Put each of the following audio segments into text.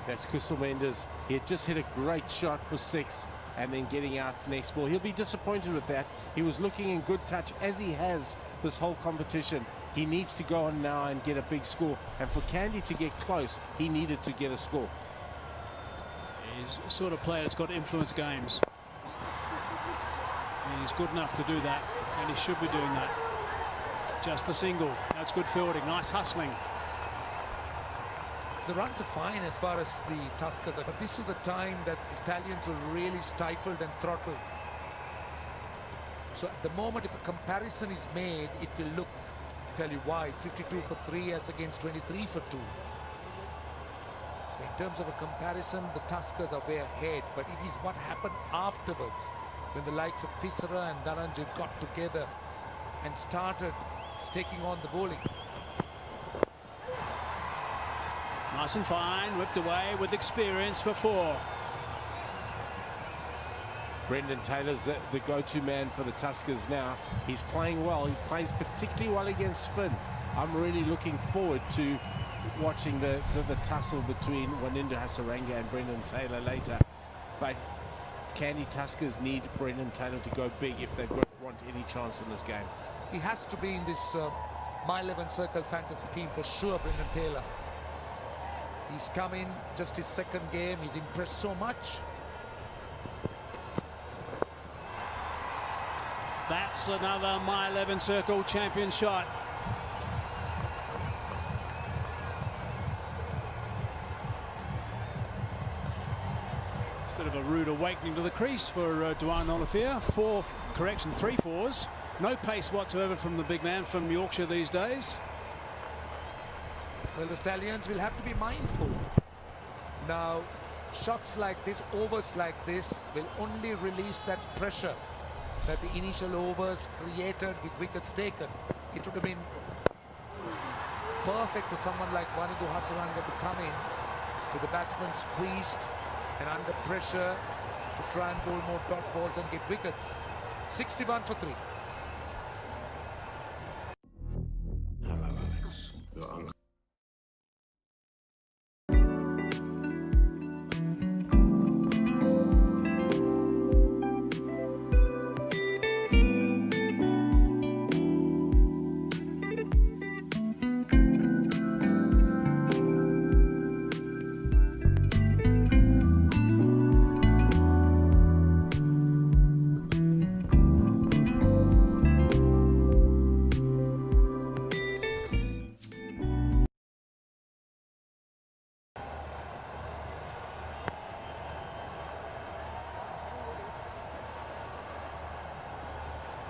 That's Crystal Mendes. He had just hit a great shot for 6 and then getting out next ball. He'll be disappointed with that. He was looking in good touch, as he has this whole competition. He needs to go on now and get a big score. And for Candy to get close, he needed to get a score. He's the sort of player that's got to influence games. He's good enough to do that, and he should be doing that. Just the single. That's good fielding. Nice hustling. The runs are fine as far as the Tuskers are, but this is the time that the Stallions were really stifled and throttled. So at the moment, if a comparison is made, it will look fairly wide. 52 for 3 as against 23 for 2. So in terms of a comparison, the Tuskers are way ahead, but it is what happened afterwards when the likes of Thisara and Dhananjay got together and started taking on the bowling. Nice and fine, whipped away with experience for 4. Brendan Taylor's the go-to man for the Tuskers now. He's playing well. He plays particularly well against spin. I'm really looking forward to watching the tussle between Wanindu Hasaranga and Brendan Taylor later. But Candy Tuskers need Brendan Taylor to go big if they want any chance in this game. He has to be in this My 11 Circle fantasy team for sure, Brendan Taylor. He's come in just his second game. He's impressed so much. That's another My 11 Circle champion shot. It's a bit of a rude awakening to the crease for Duane Olafia. 3 fours. No pace whatsoever from the big man from Yorkshire these days. Well, the Stallions will have to be mindful. Now, shots like this, overs like this, will only release that pressure that the initial overs created with wickets taken. It would have been perfect for someone like Wanindu Hasaranga to come in with the batsman squeezed and under pressure to try and bowl more dot balls and get wickets. 61 for 3.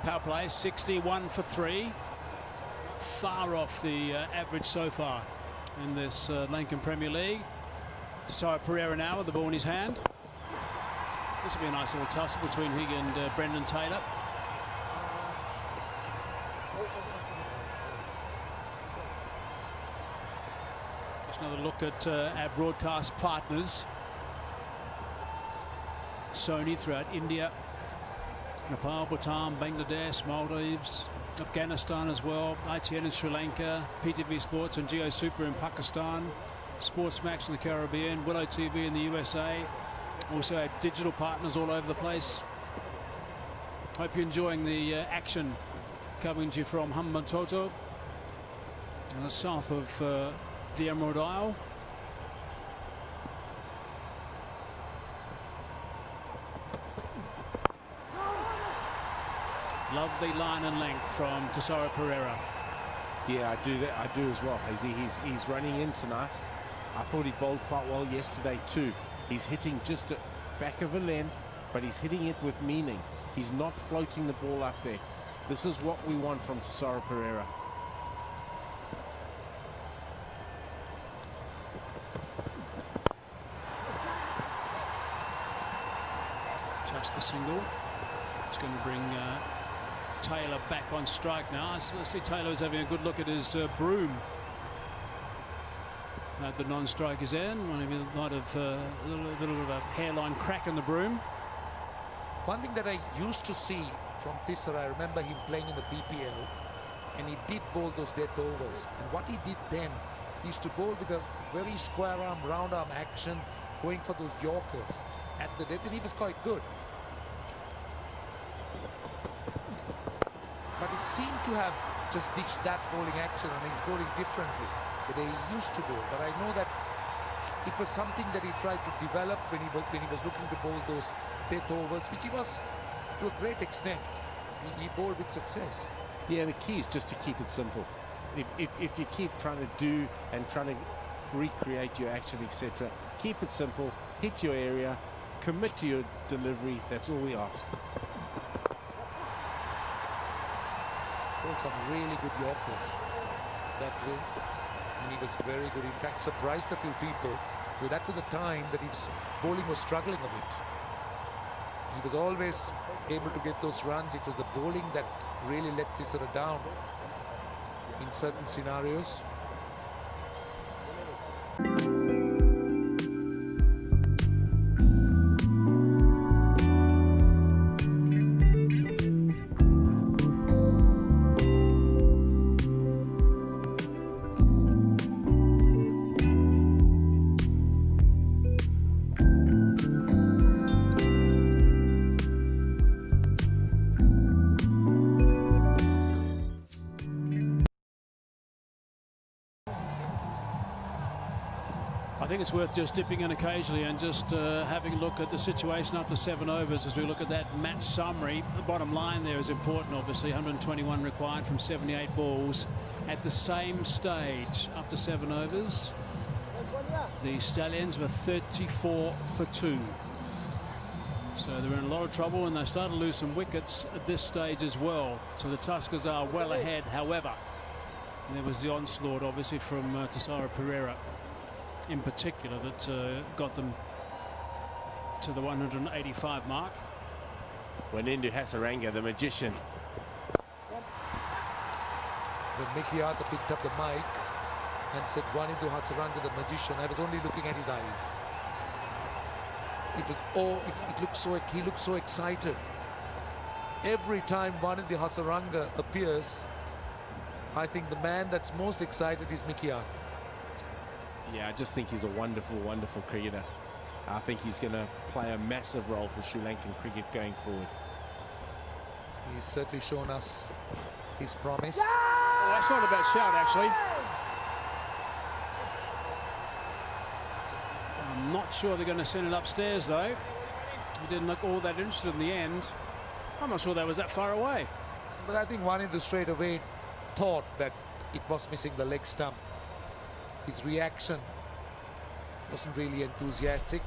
Power play, 61 for 3. Far off the average so far in this Lankan Premier League. Tisara Pereira now with the ball in his hand. This will be a nice little tussle between Higg and Brendan Taylor. Just another look at our broadcast partners. Sony throughout India, Nepal, Bhutan, Bangladesh, Maldives, Afghanistan as well, ITN in Sri Lanka, PTV Sports and Geo Super in Pakistan, Sportsmax in the Caribbean, Willow TV in the USA, also our digital partners all over the place. Hope you're enjoying the action coming to you from Hambantota, south of the Emerald Isle. Lovely line and length from Tisara Pereira. Yeah, I do as well. He's running in tonight. I thought he bowled quite well yesterday too. He's hitting just at back of a length, but he's hitting it with meaning. He's not floating the ball up there. This is what we want from Tisara Pereira. Just the single. It's going to bring Taylor back on strike now. I see Taylor's having a good look at his broom. The non-strike is in. Might have a little bit of a hairline crack in the broom. One thing that I used to see from Thisara, I remember him playing in the BPL, and he did bowl those death overs. And what he did then, He used to bowl with a very square arm, round arm action, going for those Yorkers at the death, and he was quite good. But he seemed to have just ditched that bowling action, and he's bowling differently the way he used to bowl. But I know that it was something that he tried to develop when he was looking to bowl those death overs, which he was to a great extent. He bowled with success. Yeah, the key is just to keep it simple. If you keep trying to do and trying to recreate your action, etc., keep it simple, hit your area, commit to your delivery. That's all we ask. Some really good Yorkers that way, and he was very good. In fact, surprised a few people with that to the time that his bowling was struggling a bit. He was always able to get those runs. It was the bowling that really let Thisara down in certain scenarios. I think it's worth just dipping in occasionally and just having a look at the situation after 7 overs as we look at that match summary. The bottom line there is important, obviously. 121 required from 78 balls at the same stage after 7 overs. The Stallions were 34 for 2. So they're in a lot of trouble, and they started to lose some wickets at this stage as well. So the Tuskers are well ahead. However, there was the onslaught, obviously, from Thisara Perera in particular that got them to the 185 mark. Wanindu Hasaranga, the magician. When Mickey Arthur picked up the mic and said Wanindu Hasaranga, the magician, I was only looking at his eyes. It was it looked so, he looked so excited. Every time Wanindu Hasaranga appears, I think the man that's most excited is Mickey Arthur. Yeah, I just think he's a wonderful, wonderful cricketer. I think he's going to play a massive role for Sri Lankan cricket going forward. He's certainly shown us his promise. Oh, that's not a bad shout, actually. I'm not sure they're going to send it upstairs, though. He didn't look all that interested in the end. I'm not sure that was that far away. But I think Wanindu straight away thought that it was missing the leg stump. His reaction wasn't really enthusiastic.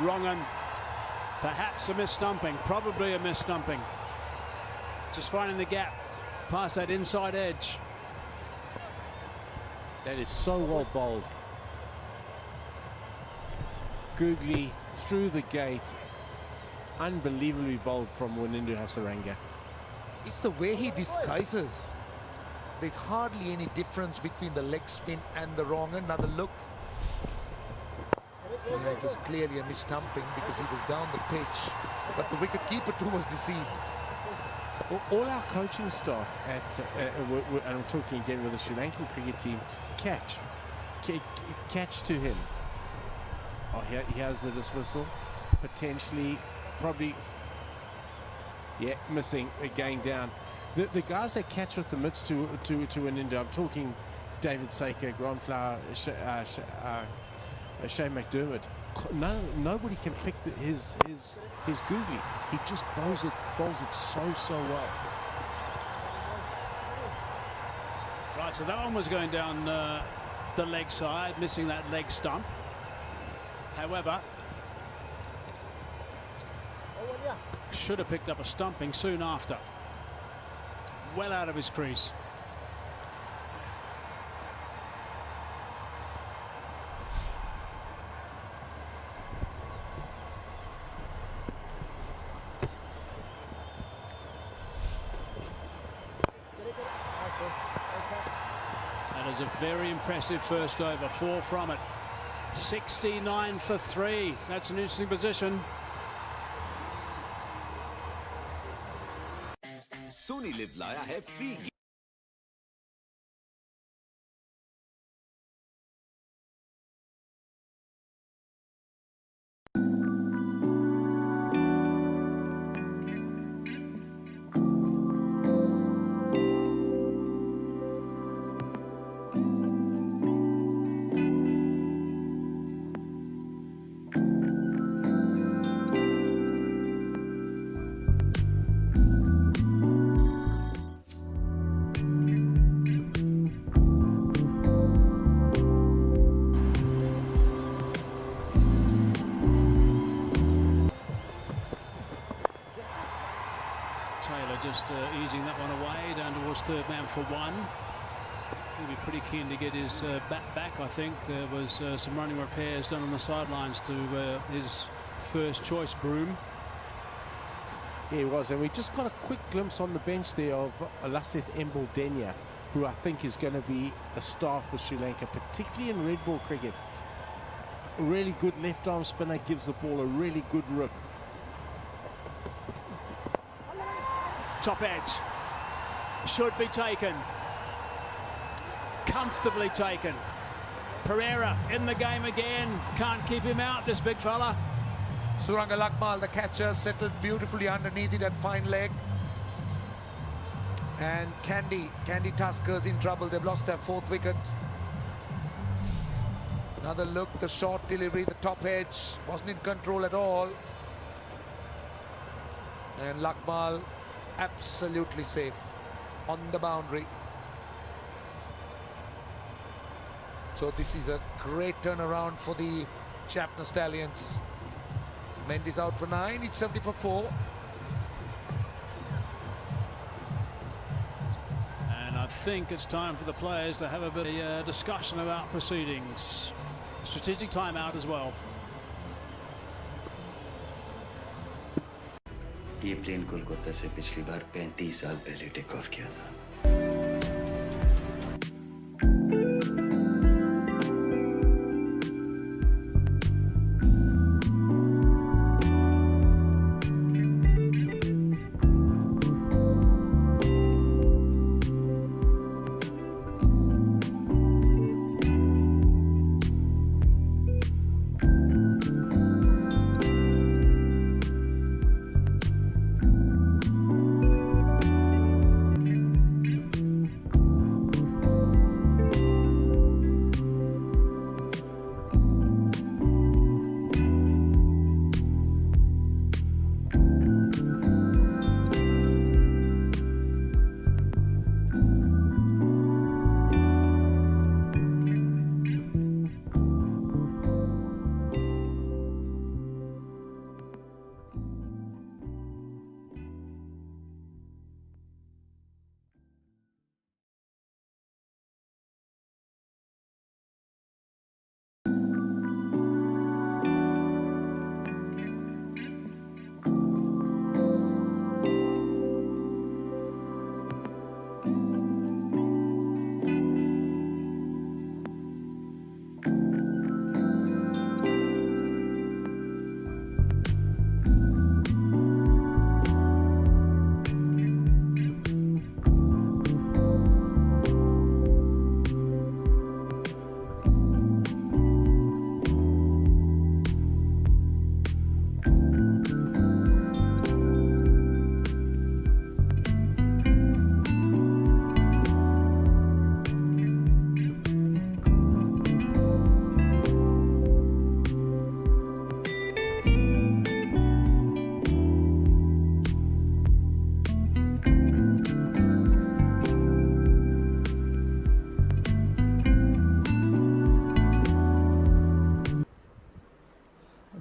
Wrong un. Perhaps a miss-stumping, probably a miss-stumping. Just finding the gap past that inside edge. That is so well bowled. Googly through the gate. Unbelievably bowled from Wanindu Hasaranga. It's the way he disguises. There's hardly any difference between the leg spin and the wrong end. Another look. Yeah, it was clearly a miss-stumping because he was down the pitch. But the wicket-keeper too was deceived. Well, all our coaching staff at, and I'm talking again with the Sri Lankan cricket team, catch to him. Oh, he has the dismissal. Potentially, probably, yeah, missing, going down. The guys that catch with the mitts to Wanindu, I'm talking David Saker, Grant Flower, Shane McDermott. Nobody can pick his googly. He just bowls it so well. Right, so that one was going down the leg side, missing that leg stump. However, should have picked up a stumping soon after. Well out of his crease. That is a very impressive first over, 4 from it. 69 for 3. That's an interesting position. Sony Live लाया है free. Taylor just easing that one away, down towards third man for 1. He'll be pretty keen to get his bat back, I think. There was some running repairs done on the sidelines to his first choice Broom. Yeah, he was, and we just got a quick glimpse on the bench there of Lasith Embaldenia, who I think is going to be a star for Sri Lanka, particularly in red ball cricket. A really good left arm spinner, gives the ball a really good rip. Top edge. Should be taken. Comfortably taken. Pereira in the game again. Can't keep him out, this big fella. Suranga Lakmal, the catcher, settled beautifully underneath it at fine leg. And Candy Tuskers in trouble. They've lost their 4th wicket. Another look, the short delivery, the top edge. Wasn't in control at all. And Lakmal absolutely safe on the boundary. So this is a great turnaround for the Jaffna Stallions. Mendy's out for 9, it's 70 for 4. And I think it's time for the players to have a bit of discussion about proceedings. Strategic timeout as well. ये plane Kolkata से पिछली बार 35 साल पहले take off किया था।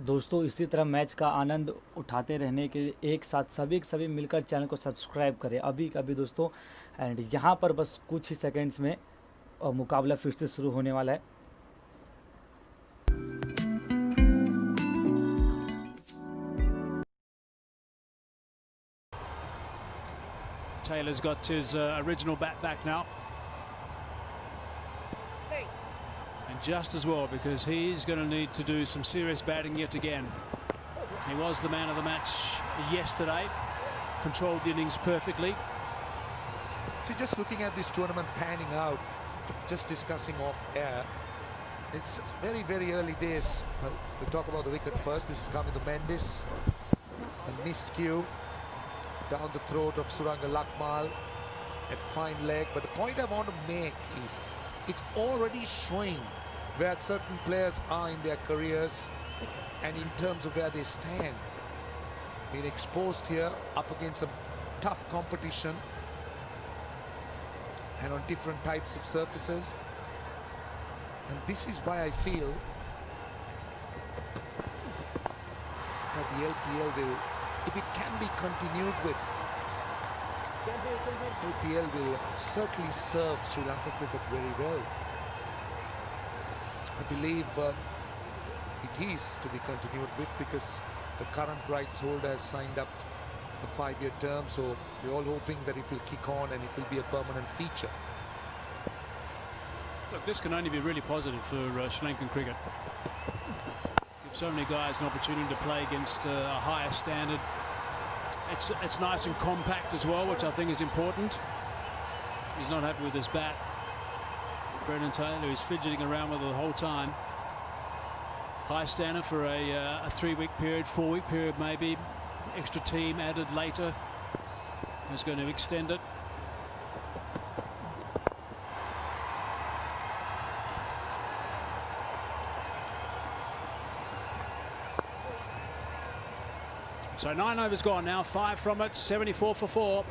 दोस्तों इसी तरह मैच का आनंद उठाते रहने के एक साथ सभी मिलकर चैनल को सब्सक्राइब करें अभी दोस्तों। एंड यहाँ पर बस कुछ ही सेकंड्स में मुकाबला फिर से शुरू होने वाला है। Taylor's got his original bat back now. And just as well, because he's going to need to do some serious batting yet again. He was the man of the match yesterday, controlled the innings perfectly. See, just looking at this tournament panning out, just discussing off air, it's very, very early days. We'll talk about the wicket first. This is coming to Mendes. A miscue down the throat of Suranga Lakmal at fine leg. But the point I want to make is it's already showing where certain players are in their careers and in terms of where they stand. Being exposed here up against some tough competition and on different types of surfaces. And this is why I feel that the LPL will, if it can be continued with, LPL will certainly serve Sri Lanka cricket very well. I believe it is to be continued with, because the current rights holder has signed up a 5-year term, so we're all hoping that it will kick on and it will be a permanent feature. Look, this can only be really positive for Sri Lankan cricket. Give so many guys an opportunity to play against a higher standard. It's nice and compact as well, which I think is important. He's not happy with his bat. Brendan Taylor is fidgeting around with it the whole time. High standard for a 3-week period, 4-week period maybe. Extra team added later is going to extend it. So 9 overs gone now, 5 from it, 74 for 4.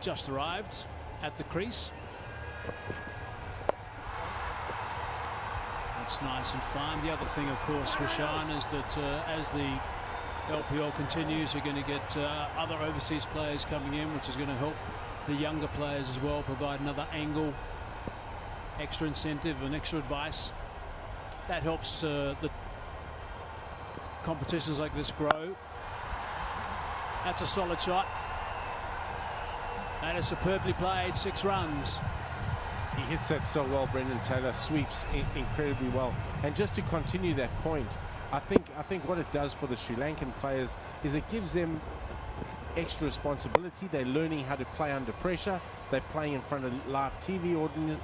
Just arrived at the crease. That's nice and fine. The other thing, of course, Roshan, is that as the LPL continues, you're going to get other overseas players coming in, which is going to help the younger players as well, provide another angle, extra incentive and extra advice. That helps the competitions like this grow. That's a solid shot. That is superbly played, 6 runs. He hits that so well. Brendan Taylor sweeps incredibly well. And just to continue that point, I think what it does for the Sri Lankan players is it gives them extra responsibility. They're learning how to play under pressure. They're playing in front of live TV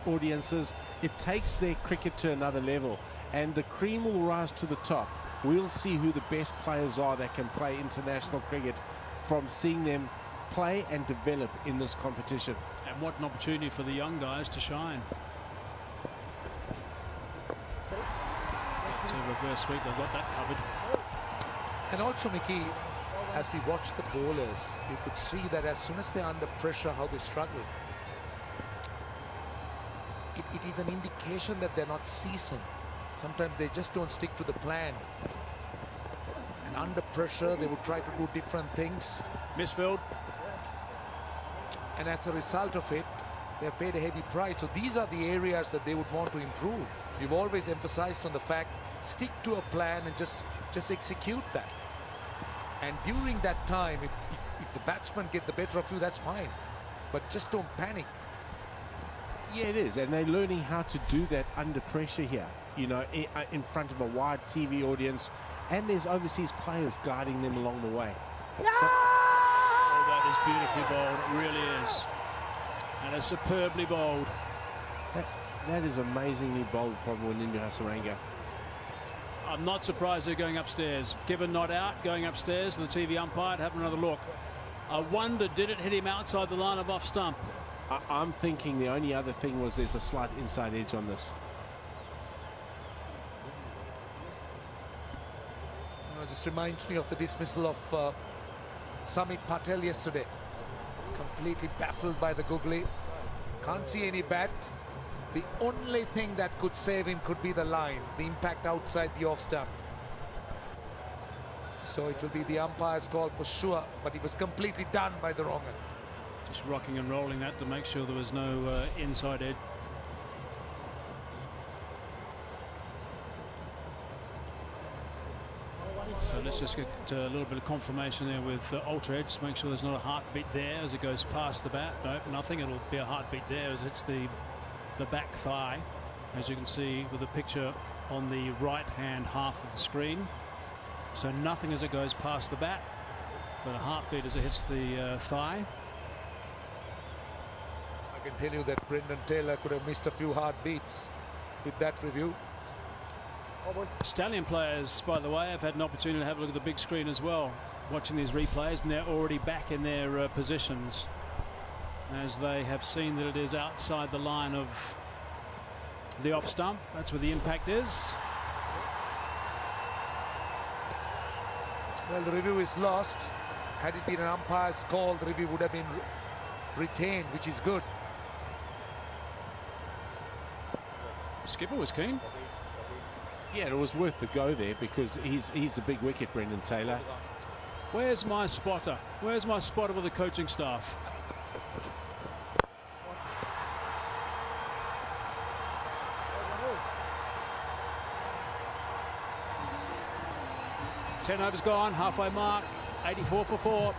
audiences. It takes their cricket to another level, and the cream will rise to the top. We'll see who the best players are that can play international cricket from seeing them play and develop in this competition. And what an opportunity for the young guys to shine. To reverse sweep, they've got that covered. And also, Mickey, as we watch the bowlers, you could see that as soon as they're under pressure, how they struggle. It is an indication that they're not seasoned. Sometimes they just don't stick to the plan. And under pressure, they would try to do different things. Misfield. And as a result of it, they've paid a heavy price. So these are the areas that they would want to improve. We've always emphasized on the fact, stick to a plan and just execute that. And during that time, if the batsmen get the better of you, that's fine. But just don't panic. Yeah, it is. And they're learning how to do that under pressure here, you know, in front of a wide TV audience. And there's overseas players guiding them along the way. No! So, that is beautifully bowled, it really is. And it's superbly bowled. That is amazingly bowled from Wanindu Hasaranga. I'm not surprised they're going upstairs. Given not out, going upstairs to the TV umpire to have another look. I wonder, did it hit him outside the line of off stump? I'm thinking the only other thing was there's a slight inside edge on this. Just reminds me of the dismissal of Samit Patel yesterday. Completely baffled by the googly. Can't see any bat. The only thing that could save him could be the line, the impact outside the off stump. So it will be the umpire's call for sure, but he was completely done by the wrong end. Just rocking and rolling that to make sure there was no inside edge. So let's just get a little bit of confirmation there with Ultra Edge. Make sure there's not a heartbeat there as it goes past the bat. No, nothing. It'll be a heartbeat there as it's the back thigh, as you can see with the picture on the right hand half of the screen. So nothing as it goes past the bat, but a heartbeat as it hits the thigh. I can tell you that Brendan Taylor could have missed a few heartbeats with that review. Stallion players, by the way, have had an opportunity to have a look at the big screen as well, watching these replays, and they're already back in their positions as they have seen that it is outside the line of the off stump. That's where the impact is. Well, the review is lost. Had it been an umpire's call, the review would have been retained, which is good. Skipper was keen. Yeah, it was worth the go there because he's the big wicket, Brendan Taylor. Where's my spotter? Where's my spotter with the coaching staff? Ten overs gone, halfway mark, 84 for 4.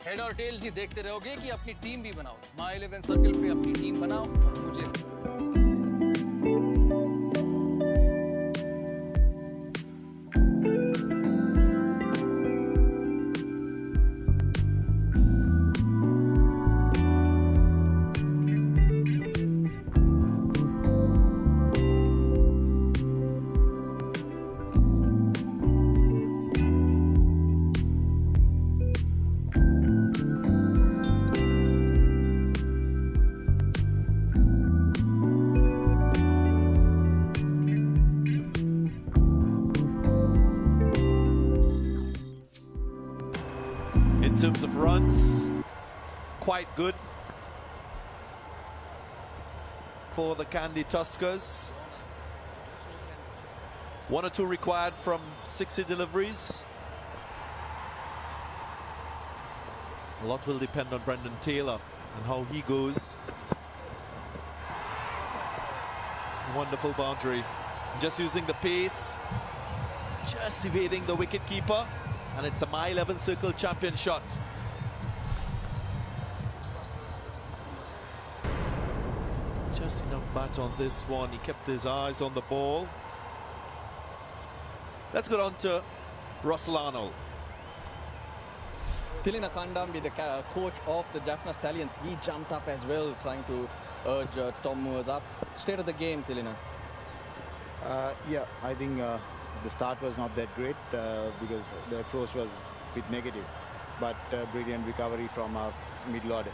Head और tell ही देखते रहोगे कि अपनी team भी बनाओ। My 11 circle पे अपनी team बनाओ और मुझे In terms of runs, quite good for the Kandy Tuskers. 1 or 2 required from 60 deliveries. A lot will depend on Brendan Taylor and how he goes. Wonderful boundary. Just using the pace, just evading the wicketkeeper. And it's a My 11 circle champion shot. Just enough bat on this one. He kept his eyes on the ball. Let's go on to Russell Arnold. Thilina Kandambi, the coach of the Jaffna Stallions, he jumped up as well, trying to urge Tom Moores up. State of the game, Thilina. Yeah, I think the start was not that great because the approach was a bit negative, but brilliant recovery from our middle order.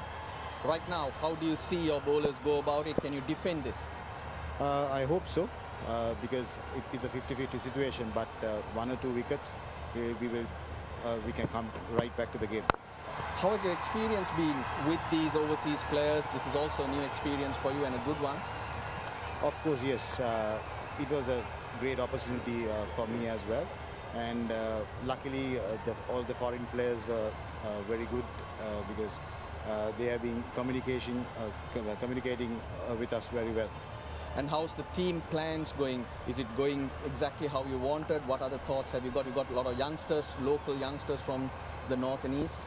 Right now, how do you see your bowlers go about it? Can you defend this? I hope so, because it is a 50-50 situation, but 1 or 2 wickets, we can come right back to the game. How has your experience been with these overseas players? This is also a new experience for you and a good one. Of course, yes. It was a great opportunity for me as well, and luckily all the foreign players were very good because they have been communicating with us very well. And how's the team plans going? Is it going exactly how you wanted? What other thoughts have you got? You got a lot of youngsters, local youngsters from the north and east.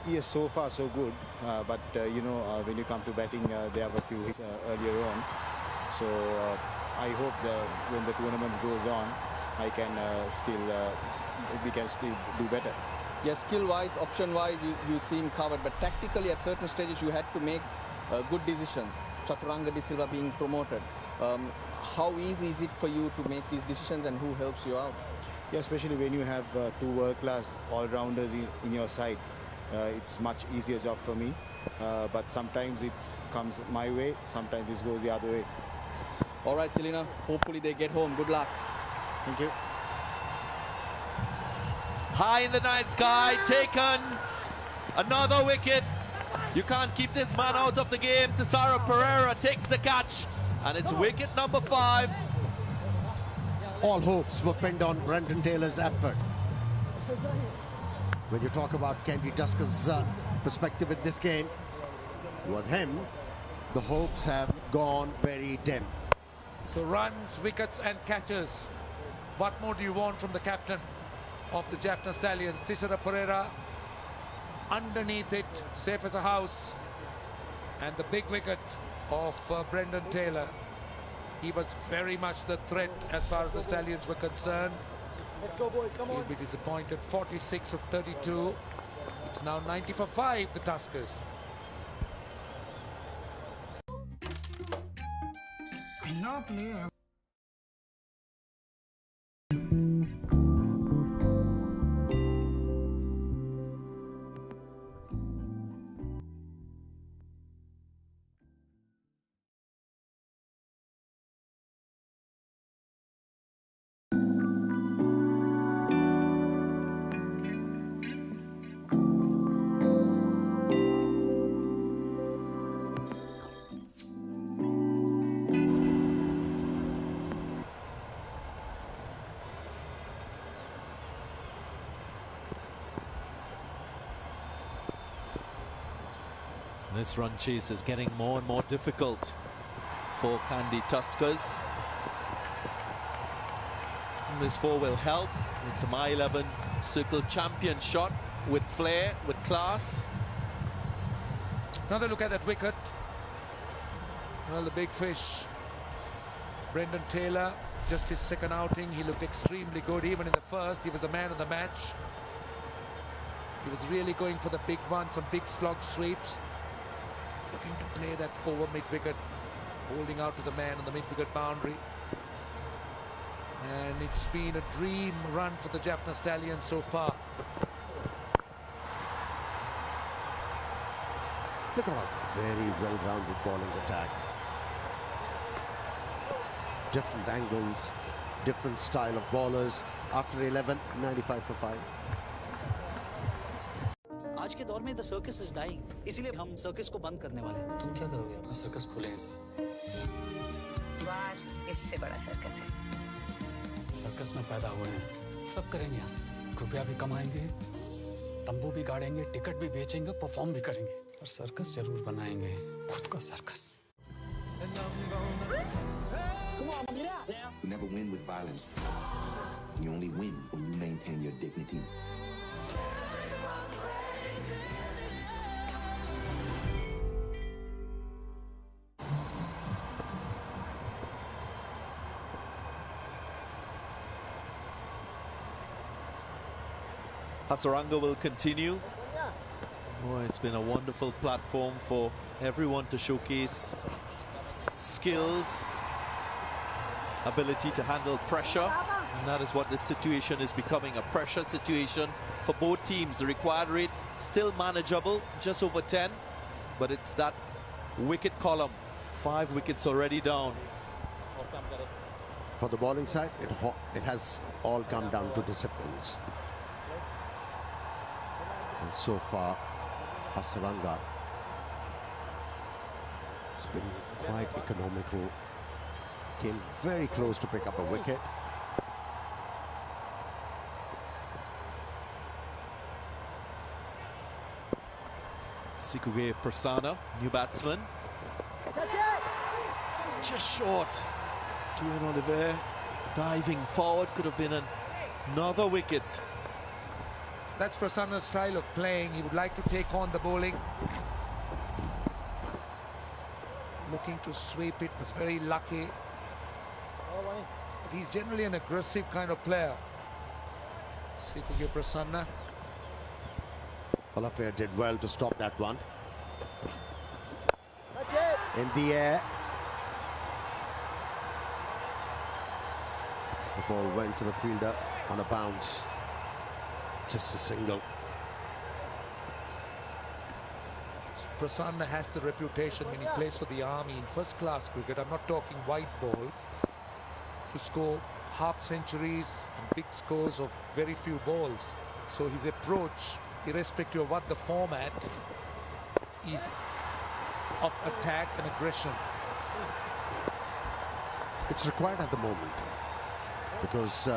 Yes, so far so good, but you know, when you come to batting, they have a few hits earlier on, so I hope that when the tournament goes on, we can still do better. Yes, skill-wise, option-wise, you seem covered, but tactically at certain stages you had to make good decisions. Chaturanga De Silva being promoted. How easy is it for you to make these decisions, and who helps you out? Yeah, especially when you have 2 world-class all-rounders in your side. It's much easier job for me, but sometimes it comes my way, sometimes it goes the other way. All right, Tilina. Hopefully they get home. Good luck. Thank you. High in the night sky, taken. Another wicket. You can't keep this man out of the game. Thisara Perera takes the catch. And it's wicket number 5. All hopes were pinned on Brendan Taylor's effort. When you talk about Kenti Tuskers' perspective in this game, with him, the hopes have gone very dim. So runs, wickets and catches. What more do you want from the captain of the Jaffna Stallions? Thisara Perera underneath it, safe as a house. And the big wicket of Brendan Taylor. He was very much the threat as far as the Stallions were concerned. Let's go, boys, come on. He'll be disappointed. 46 of 32. It's now 90 for 5, the Tuskers. This run chase is getting more and more difficult for Kenti Tuskers. This 4 will help. It's a My11 Circle champion shot with flair, with class. Another look at that wicket. Well, the big fish, Brendan Taylor, just his second outing. He looked extremely good. Even in the first, he was the man of the match. He was really going for the big one, some big slog sweeps. Looking to play that over mid-wicket, holding out to the man on the mid-wicket boundary. And it's been a dream run for the Jaffna Stallions so far. Look at a very well-rounded bowling attack. Different angles, different style of bowlers. After 11, 95 for 5. आज के दौर में the circus is dying, इसीलिए हम circus को बंद करने वाले हैं। तुम क्या करोगे? अपना सर्कस खोलेंगे सर। वाह, इससे बड़ा सर्कस है। सर्कस में पैदा हुए हैं, सब करेंगे हम। रुपया भी कमाएंगे, तंबू भी गाड़ेंगे, टिकट भी बेचेंगे, परफॉर्म भी करेंगे, और सर्कस जरूर बनाएंगे, खुद का circus. You never win with violence. You only win when you maintain your dignity. Hasaranga will continue. Oh, it's been a wonderful platform for everyone to showcase skills, ability to handle pressure. And that is what this situation is becoming, a pressure situation for both teams. The required rate still manageable, just over 10. But it's that wicket column. 5 wickets already down. For the bowling side, it has all come down to disciplines. And so far, Hasaranga has been quite economical. Came very close to pick up a wicket. Sikuge Prasanna, new batsman. Just short. Dwayne Oliver diving forward, could have been another wicket. That's Prasanna's style of playing. He would like to take on the bowling. Looking to sweep it, was very lucky. He's generally an aggressive kind of player. Sikuge Prasanna. Oliver did well to stop that one. In the air. The ball went to the fielder on a bounce. Just a single. Prasanna has the reputation when he plays for the Army in first-class cricket, I'm not talking white ball, to score half centuries and big scores of very few balls. So his approach, irrespective of what the format, is of attack and aggression. It's required at the moment because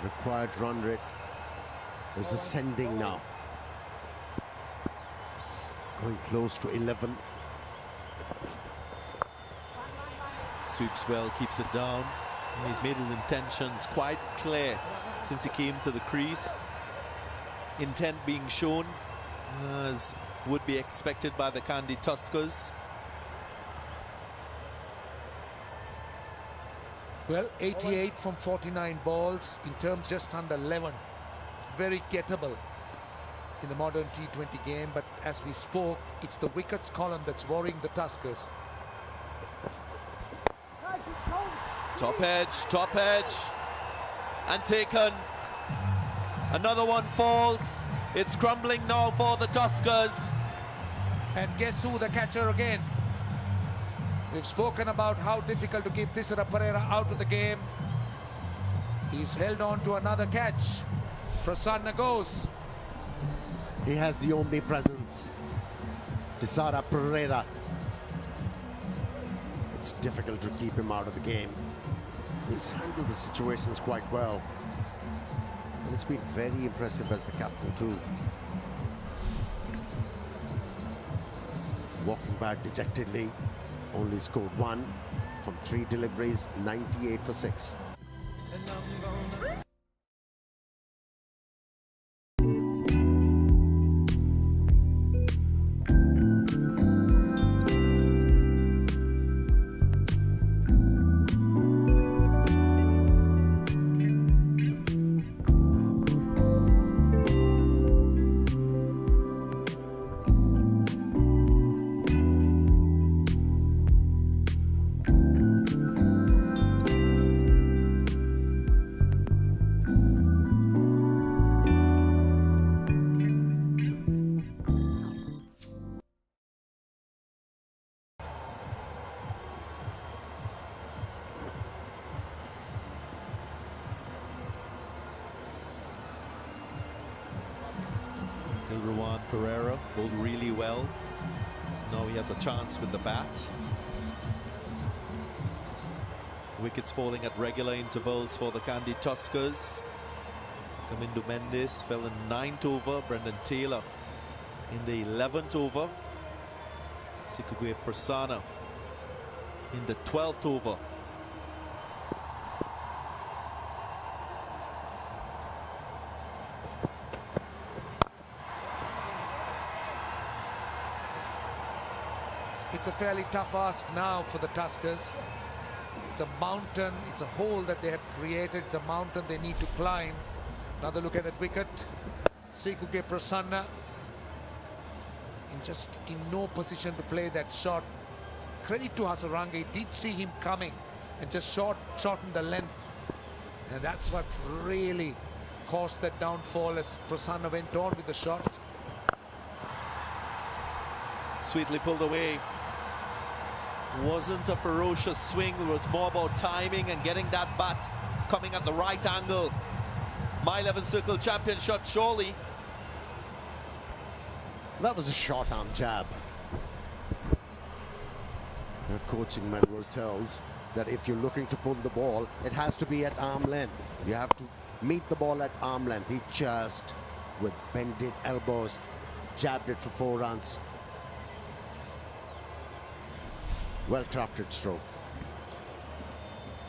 required run rate is ascending now. It's going close to 11. Sweeps well, keeps it down. He's made his intentions quite clear since he came to the crease. Intent being shown as would be expected by the Kandy Tuskers. Well, 88 from 49 balls in terms just under 11. Very gettable in the modern T20 game, but as we spoke, it's the wickets column that's worrying the Tuskers. Top edge, and taken. Another one falls. It's crumbling now for the Tuskers. And guess who, the catcher again? We've spoken about how difficult to keep Thisara Perera out of the game. He's held on to another catch. Prasanna goes. He has the omnipresence. Thisara Perera. It's difficult to keep him out of the game. He's handled the situations quite well. And it's been very impressive as the captain too. Walking back dejectedly, only scored 1 from 3 deliveries, 98 for 6. Dilruwan Perera bowled really well. Now he has a chance with the bat. Wickets falling at regular intervals for the Kandy Tuskers. Kamindu Mendes fell in 9th over. Brendan Taylor in the 11th over. Sikugwe Prasanna in the 12th over. It's a fairly tough ask now for the Tuskers. It's a mountain, it's a hole that they have created, it's a mountain they need to climb. Another look at that wicket. Sikugwe Prasanna in no position to play that shot. Credit to Hasaranga, he did see him coming and just shortened the length. And that's what really caused that downfall as Prasanna went on with the shot. Sweetly pulled away. Wasn't a ferocious swing, it was more about timing and getting that bat coming at the right angle. My 11 circle champion shot surely. That was a short arm jab. Our coaching manual tells that if you're looking to pull the ball, it has to be at arm length. You have to meet the ball at arm length. He just, with bended elbows, jabbed it for 4 runs. Well-crafted stroke.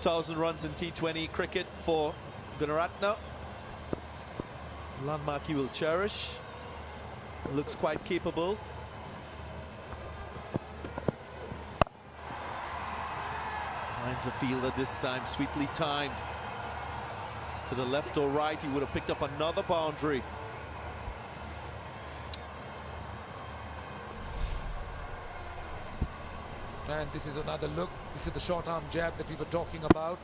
1,000 runs in T20 cricket for Gunaratne. Landmark he will cherish. Looks quite capable. Finds the fielder this time, sweetly timed. To the left or right, he would have picked up another boundary. And this is another look. This is the short arm jab that we were talking about.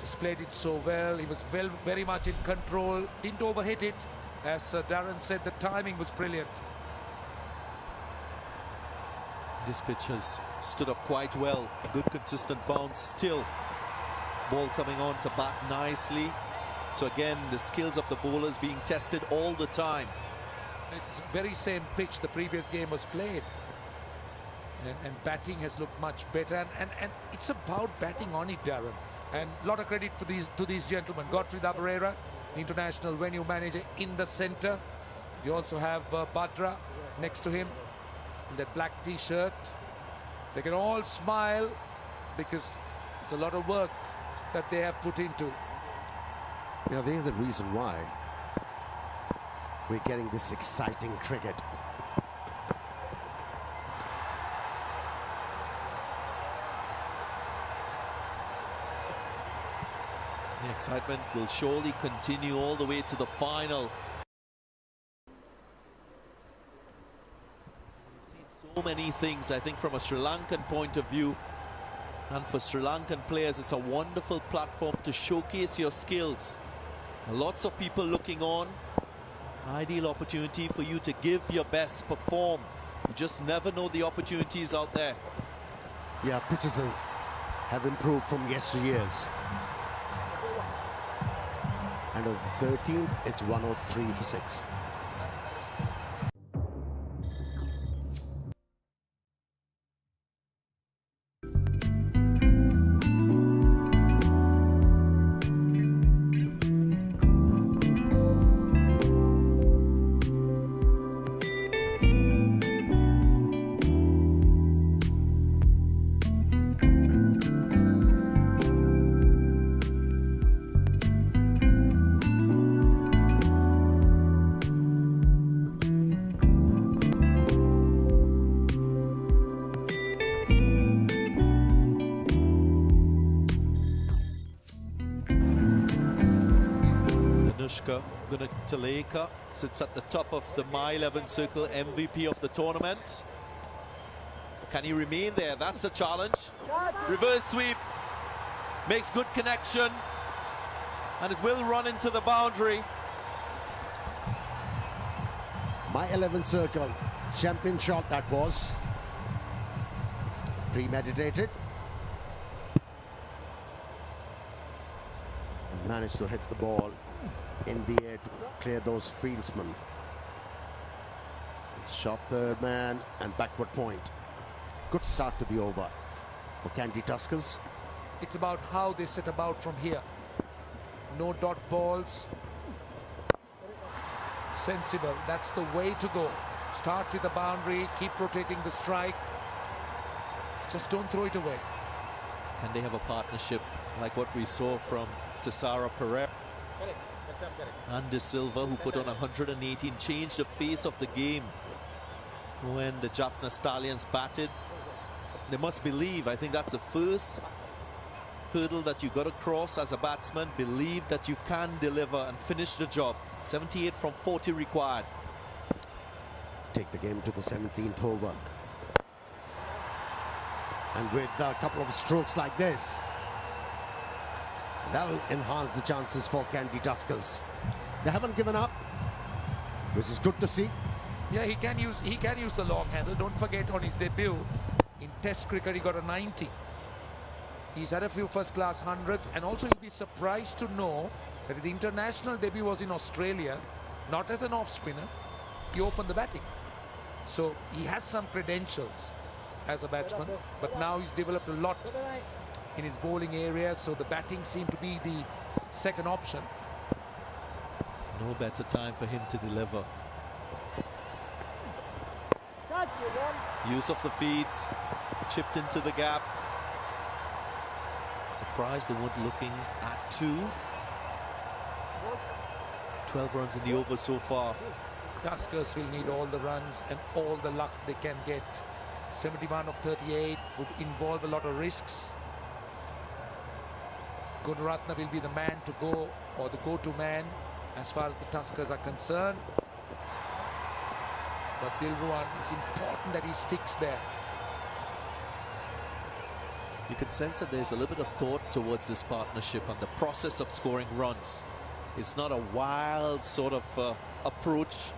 Just played it so well. He was very much in control. Didn't overhit it. As Darren said, the timing was brilliant. This pitch has stood up quite well. A good consistent bounce still. Ball coming on to bat nicely. So again, the skills of the bowlers being tested all the time. It's the very same pitch the previous game was played. And batting has looked much better. And it's about batting on it, Darren. And a lot of credit for to these gentlemen. Godfrey Dabarera, the international venue manager, in the centre. You also have Badra next to him in that black t-shirt. They can all smile because it's a lot of work that they have put into. Yeah, they're the reason why we're getting this exciting cricket. The excitement will surely continue all the way to the final. We've seen so many things, I think, from a Sri Lankan point of view. And for Sri Lankan players, it's a wonderful platform to showcase your skills. Lots of people looking on. Ideal opportunity for you to give your best, perform. You just never know the opportunities out there. Yeah, pitches have improved from yesteryears. And on 13th, it's 103 for 6. Anushka Gunatilaka sits at the top of the My 11 circle, MVP of the tournament. Can he remain there? That's a challenge. Reverse sweep. Makes good connection. And it will run into the boundary. My 11 circle. Champion shot that was. Premeditated. And managed to hit the ball in the air to clear those fieldsmen. Shot third man and backward point. Good start to the over for Candy Tuskers. It's about how they set about from here. No dot balls. Sensible, that's the way to go. Start with the boundary, keep rotating the strike. Just don't throw it away. Can they have a partnership like what we saw from Tessara Pereira and De Silva, who put on 118, changed the face of the game when the Jaffna Stallions batted? They must believe, I think that's the first hurdle that you got to cross as a batsman. Believe that you can deliver and finish the job. 78 from 40 required. Take the game to the 17th over. And with a couple of strokes like this, that will enhance the chances for Candy Tuskers. They haven't given up, which is good to see. Yeah, he can use the long handle. Don't forget, on his debut in Test cricket, he got a 90. He's had a few first-class hundreds, and also you'll be surprised to know that the international debut was in Australia, not as an off-spinner. He opened the batting. So he has some credentials as a batsman, but now he's developed a lot in his bowling area, so the batting seemed to be the second option. No better time for him to deliver. Use of the feet, chipped into the gap. Surprised they weren't looking at 2. 12 runs in the over so far. Tuskers will need all the runs and all the luck they can get. 71 of 38 would involve a lot of risks. Gunaratne will be the man to go, or the go-to man as far as the Tuskers are concerned. But Dilruwan, it's important that he sticks there. You can sense that there's a little bit of thought towards this partnership and the process of scoring runs. It's not a wild sort of approach.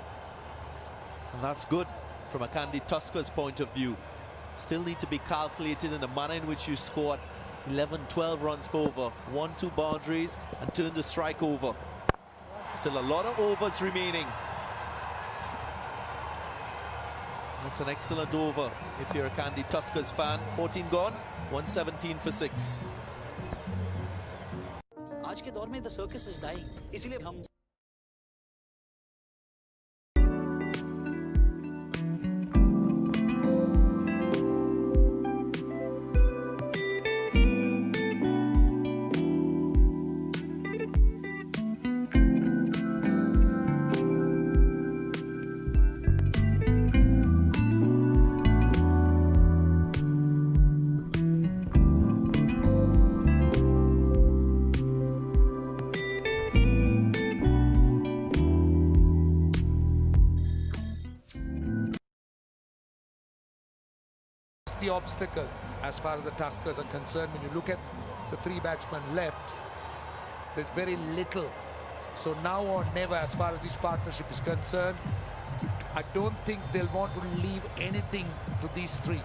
And that's good from a Kandy Tuskers point of view. Still need to be calculated in the manner in which you scored 11-12 runs per over, 1-2 boundaries and turn the strike over. Still a lot of overs remaining. That's an excellent over if you're a Kandy Tuskers fan. 14 gone, 117 for 6. आज के दौर में the circus is dying, इसलिए हम the obstacle as far as the Tuskers are concerned. When you look at the three batsmen left, there's very little. So now or never as far as this partnership is concerned. I don't think they'll want to leave anything to these three.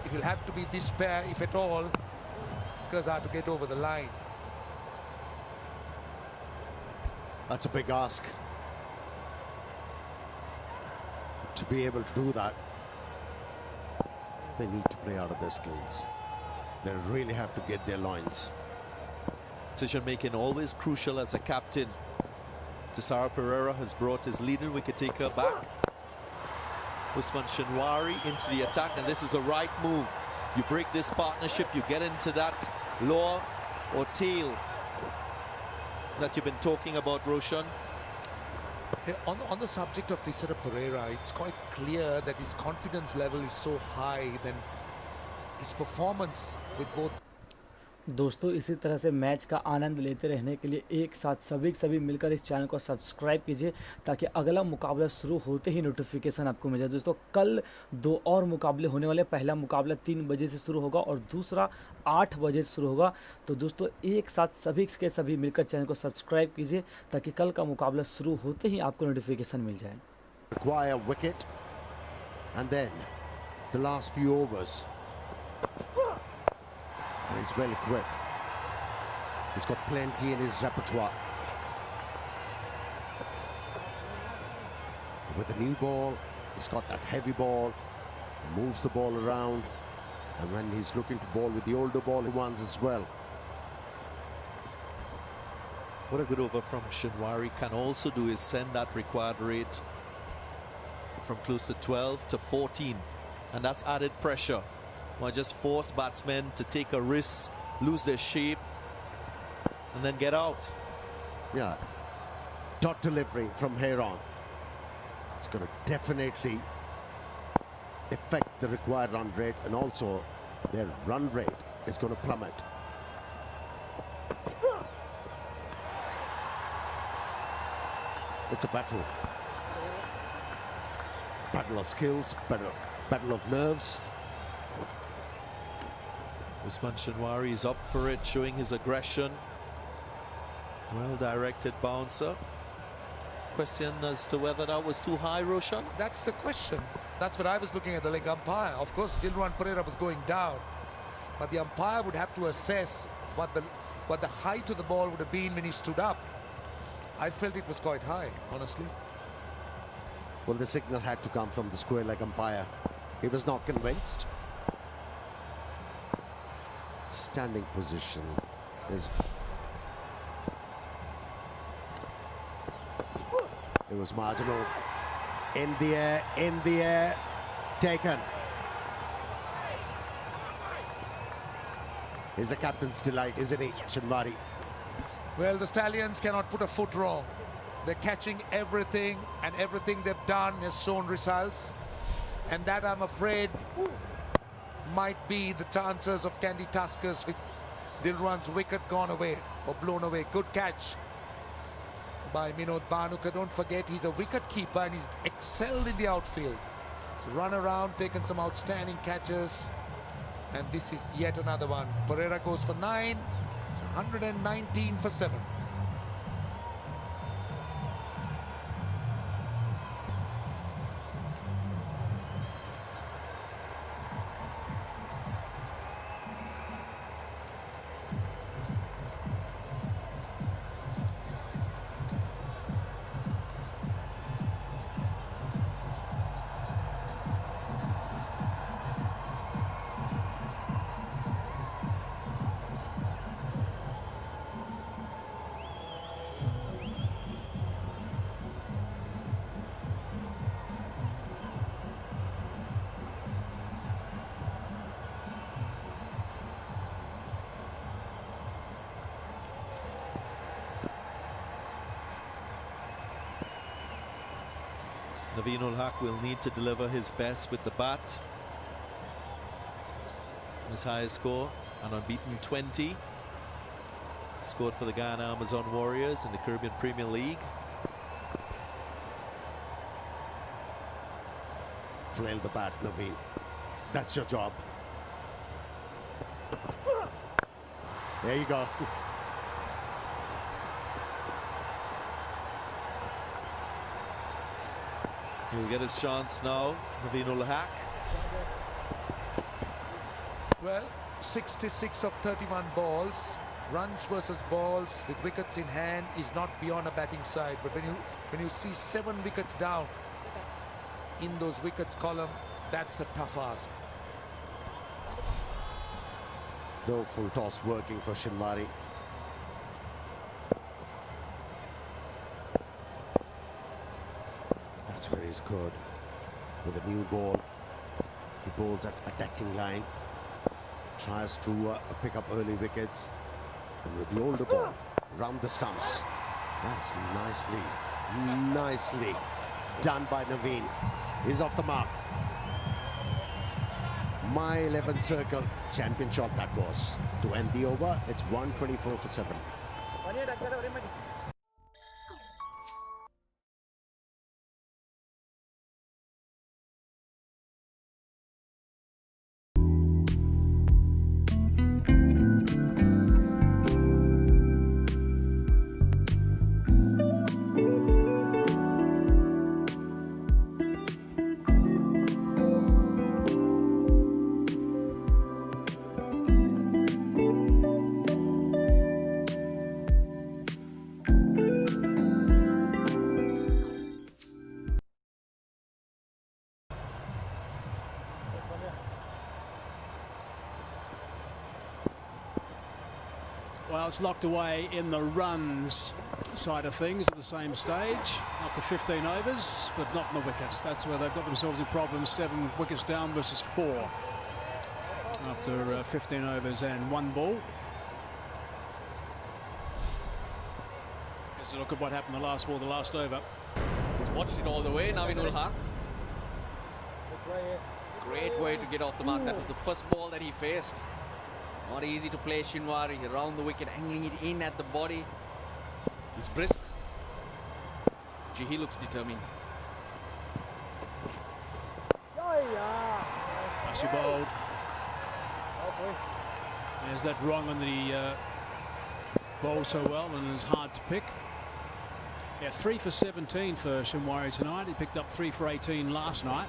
It will have to be this pair, if at all, because I have to get over the line. That's a big ask. To be able to do that, they need to play out of their skills. They really have to get their lines. Decision making always crucial as a captain. Thisara Perera has brought his leading wicket taker back. Usman Shinwari into the attack, and this is the right move. You break this partnership, you get into that law or tail that you've been talking about, Roshan. On the subject of Thisara Perera, it's quite clear that his confidence level is so high, then his performance with both. दोस्तों इसी तरह से match का आनंद लेते रहने के लिए एक साथ सभी मिलकर इस चैनल को सब्सक्राइब कीजिए ताकि अगला मुकाबला शुरू होते ही नोटिफिकेशन आपको मिल जाए। दोस्तों कल 2 और मुकाबले होने वाले। पहला मुकाबला 3 बजे से शुरू होगा और दूसरा 8 बजे से शुरू होगा। तो दोस्तों एक साथ सभी मिलकर चैनल को सब्सक्राइब कीजिए ताकि कल का मुकाबला शुरू होते ही आपको नोटिफिकेशन मिल जाए। Require wicket and then the last few overs. And he's well equipped. He's got plenty in his repertoire. With a new ball, he's got that heavy ball, moves the ball around, and when he's looking to bowl with the older ball, he wants as well. What a good over from Shinwari can also do is send that required rate from close to 12 to 14, and that's added pressure. Or just force batsmen to take a risk, lose their shape, and then get out. Yeah, dot delivery from here on. It's going to definitely affect the required run rate, and also their run rate is going to plummet. It's a battle. Battle of skills, battle of nerves. Usman Shinwari is up for it, showing his aggression. Well-directed bouncer. Question as to whether that was too high, Roshan? That's the question. That's what I was looking at the leg umpire. Of course, Dilruwan Perera was going down, but the umpire would have to assess what the height of the ball would have been when he stood up. I felt it was quite high, honestly. Well, the signal had to come from the square leg umpire. He was not convinced. Standing position is. It was marginal. In the air, taken. He's a captain's delight, isn't he, Shinwari? Well, the Stallions cannot put a foot wrong. They're catching everything, and everything they've done has shown results. And that, I'm afraid, might be the chances of Kandy Tuskers with Dilruwan's wicket gone away or blown away. Good catch by Minod Bhanuka. Don't forget, he's a wicket keeper and he's excelled in the outfield. So run around, taken some outstanding catches, and this is yet another one. Perera goes for 9. It's 119 for 7. Naveen ul Haq will need to deliver his best with the bat. His highest score, an unbeaten 20. Scored for the Guyana Amazon Warriors in the Caribbean Premier League. Flail the bat, Naveen. That's your job. There you go. He'll get his chance now, Naveen ul Haq. Well, 66 of 31 balls, runs versus balls with wickets in hand is not beyond a batting side. But when you see 7 wickets down in those wickets column, that's a tough ask. No full toss working for Shinwari. That's where he's good. With a new ball, he bowls at attacking line. Tries to pick up early wickets. And with the older ball, round the stumps. That's nicely done by Naveen. He's off the mark. My 11th circle champion shot that was. To end the over, it's 124 for 7. Well, it's locked away in the runs side of things at the same stage after 15 overs, but not in the wickets. That's where they've got themselves in problems. 7 wickets down versus 4 after 15 overs and 1 ball. Here's a look at what happened the last ball, the last over. He's watched it all the way, Naveen ul Haq. Great way to get off the mark. That was the first ball that he faced. Not easy to play Shinwari around the wicket, angling it in at the body. He's brisk. Gee, he looks determined. Nicely bowled. There's that wrong on the bowl so well, and it's hard to pick. Yeah, 3 for 17 for Shinwari tonight. He picked up 3 for 18 last night.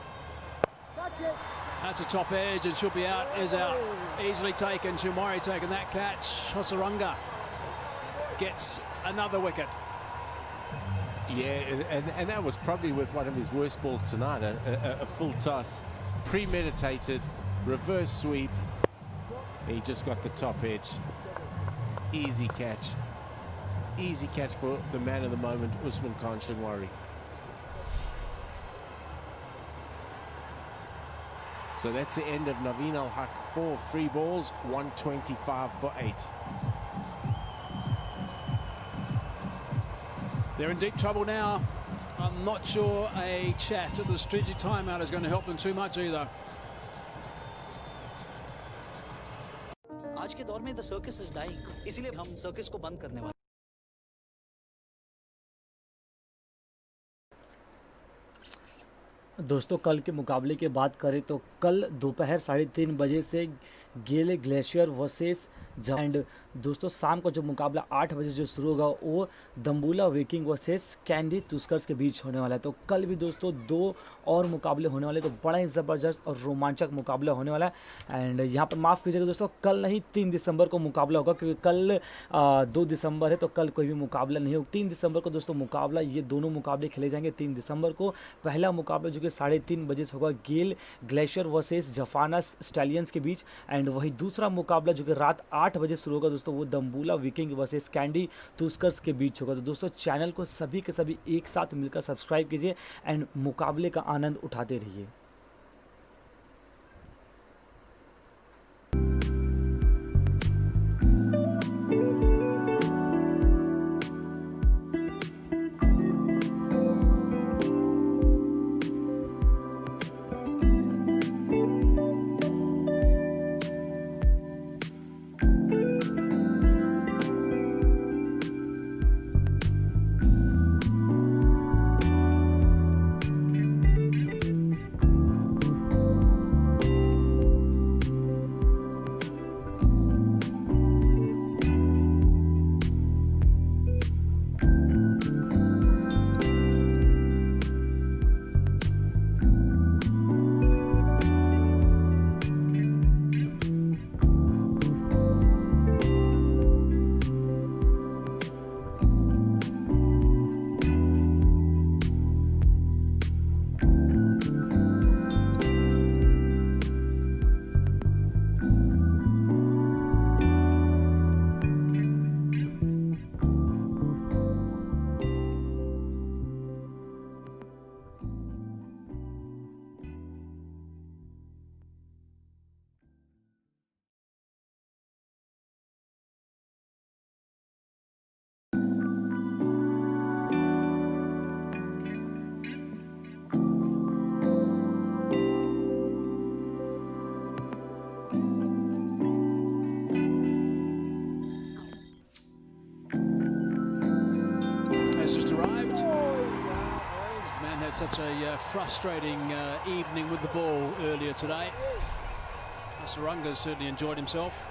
That's a top edge and should be out. Is out. Easily taken. Shinwari taking that catch. Hasaranga gets another wicket. Yeah, and that was probably with one of his worst balls tonight. A full toss, premeditated, reverse sweep. He just got the top edge. Easy catch. Easy catch for the man of the moment, Usman Khan Shinwari. So that's the end of Naveen ul Haq. 4 of 3 balls, 125 for 8. They're in deep trouble now. I'm not sure a chat at the strategic timeout is going to help them too much either. आज के दौर में the circus is dying. इसीलिए हम circus को बंद करने वाले. दोस्तों कल के मुकाबले की बात करें तो कल दोपहर 3:30 बजे से गेल ग्लेशियर वर्सेस एंड दोस्तों शाम को जो मुकाबला 8 बजे जो शुरू होगा वो दम्बुला विकिंग वर्सेस कैंडी तुस्कर्स के बीच होने वाला है। तो कल भी दोस्तों 2 और मुकाबले होने वाले, तो बड़ा ही ज़बरदस्त और रोमांचक मुकाबला होने वाला है। एंड यहाँ पर माफ़ कीजिएगा दोस्तों, कल नहीं 3 दिसंबर को मुकाबला होगा, क्योंकि कल 2 दिसंबर है तो कल कोई भी मुकाबला नहीं होगा। 3 दिसंबर को दोस्तों मुकाबला, ये दोनों मुकाबले खेले जाएंगे 3 दिसंबर को। पहला मुकाबला जो कि 3:30 बजे से होगा गेल ग्लेशियर वर्सेस जफाना स्टैलियंस के बीच, एंड वही दूसरा मुकाबला जो कि रात 8 बजे शुरू होगा दोस्तों वो दम्बुला विकिंग वर्सेस कैंडी तुस्कर्स के बीच होगा। तो दोस्तों चैनल को सभी के सभी एक साथ मिलकर सब्सक्राइब कीजिए एंड मुकाबले का आनंद उठाते रहिए। such a frustrating evening with the ball earlier today. Hasaranga certainly enjoyed himself.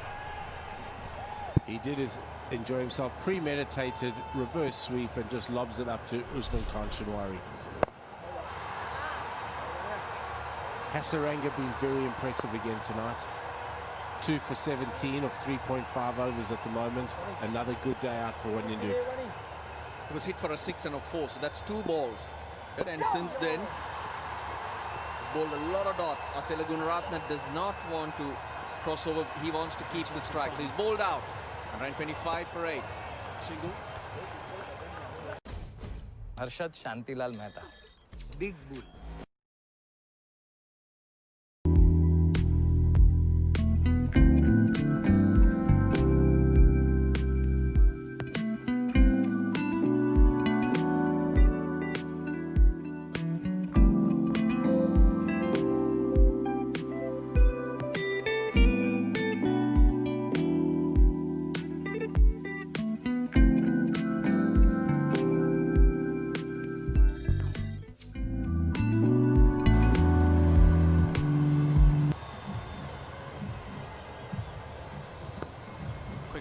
He did enjoy himself. Premeditated reverse sweep and just lobs it up to Usman Khan Shinwari. Hasaranga been very impressive again tonight. 2 for 17 of 3.5 overs at the moment. Another good day out for Wanindu. He was hit for a 6 and a 4, so that's 2 balls. And since then, he's bowled a lot of dots. Asela Gunaratne does not want to cross over. He wants to keep the strike, so he's bowled out. 125 for 8. Single. Harshad Shantilal Mehta. Big bull.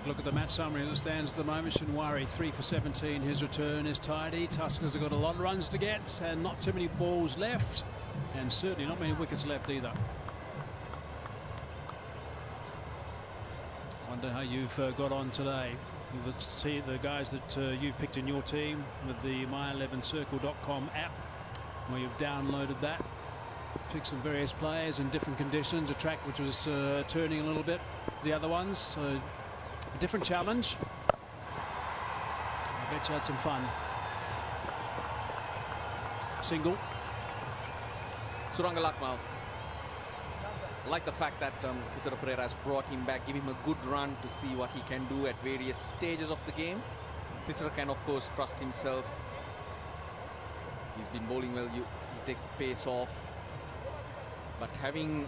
Look at the match summary as it stands at the moment. Shinwari 3 for 17. His return is tidy. Tuskers have got a lot of runs to get and not too many balls left, and certainly not many wickets left either. Wonder how you've got on today. Let's see the guys that you've picked in your team with the my11circle.com app, where you've downloaded that. Picked some various players in different conditions. A track which was turning a little bit. The other ones. So a different challenge. I bet you had some fun. Single. Suranga Lakmal. I like the fact that Thisara Perera has brought him back, give him a good run to see what he can do at various stages of the game. Thisara can, of course, trust himself. He's been bowling well. He takes the pace off. But having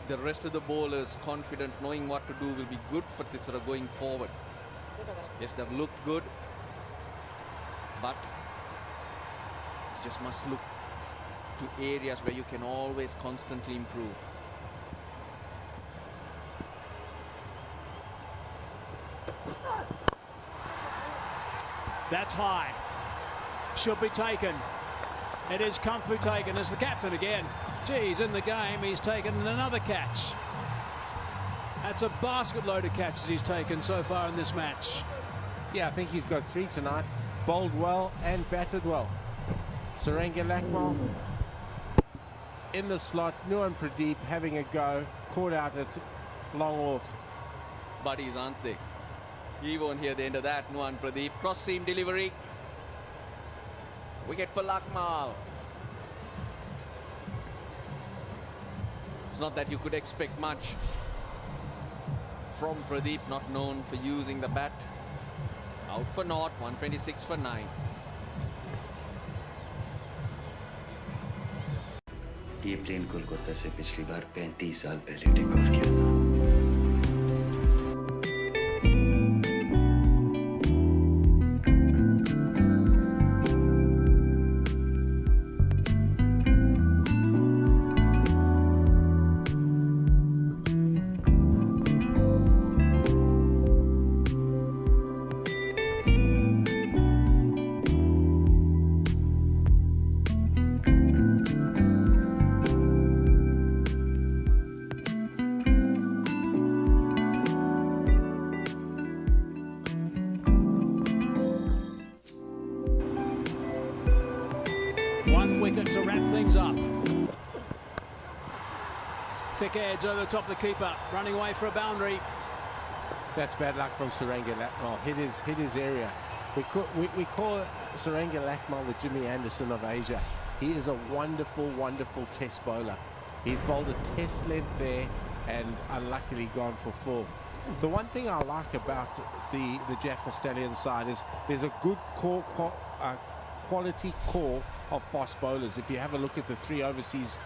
the rest of the bowlers confident, knowing what to do, will be good for Thisara going forward. Yes, they've looked good, but you just must look to areas where you can always constantly improve. That's high. Should be taken. It is comfortably taken as the captain again. Geez, in the game, he's taken another catch. That's a basket load of catches he's taken so far in this match. Yeah, I think he's got 3 tonight. Bowled well and batted well. Suranga Lakmal in the slot. Nuwan Pradeep having a go. Caught out at long off. Buddies, aren't they? You won't hear the end of that. Nuwan Pradeep. Cross seam delivery. Wicket for Lakmal. It's not that you could expect much from Pradeep, not known for using the bat. Out for naught, 126 for 9. ये plane Kolkata से पिछली बार 35 साल पहले take off किया था। One wicket to wrap things up. Thick edge over the top of the keeper, running away for a boundary. That's bad luck from Suranga Lakmal. Hit his area. We call Suranga Lakmal the Jimmy Anderson of Asia. He is a wonderful, wonderful test bowler. He's bowled a test length there and unluckily gone for 4. The one thing I like about the Jaffna Stallion side is there's a good quality core of fast bowlers. If you have a look at the 3 overseas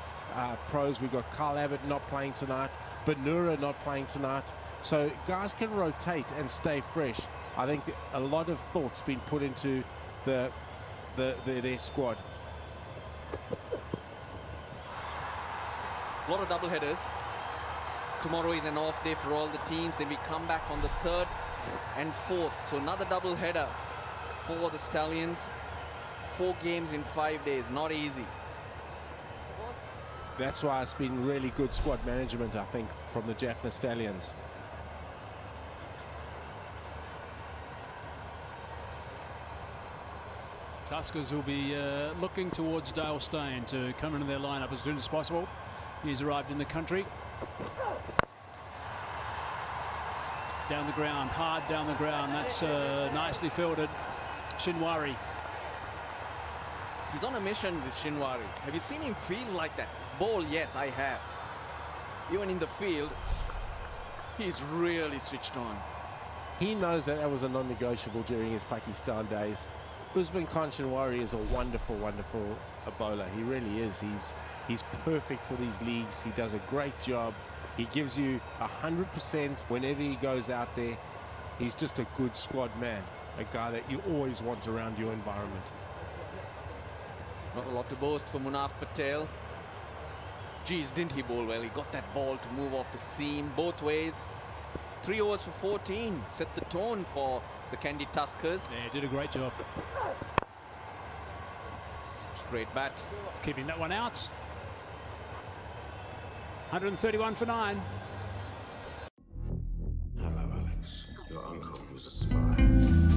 pros, we've got Kyle Abbott not playing tonight, Banura not playing tonight. So guys can rotate and stay fresh. I think a lot of thought's been put into their squad. lot of double headers. Tomorrow is an off day for all the teams. Then we come back on the 3rd and 4th. So another double header for the Stallions. 4 games in 5 days. Not easy. That's why it's been really good squad management, I think, from the Jaffna Stallions. Tuskers will be looking towards Dale Steyn to come into their lineup as soon as possible. He's arrived in the country. Down the ground, hard down the ground. That's nicely fielded. Shinwari. He's on a mission, this Shinwari. Have you seen him feel like that? Ball, yes, I have. Even in the field, he's really switched on. He knows that was a non-negotiable during his Pakistan days. Usman Khan Shinwari is a wonderful, wonderful bowler. He really is. He's perfect for these leagues. He does a great job. He gives you 100% whenever he goes out there. He's just a good squad man, a guy that you always want around your environment. Not a lot to boast for Munaf Patel. Geez, didn't he bowl well? He got that ball to move off the seam both ways. 3 overs for 14 set the tone for the Kandy Tuskers. Yeah, did a great job. Straight bat. Keeping that one out. 131 for 9. Hello, Alex. Your uncle was a spy.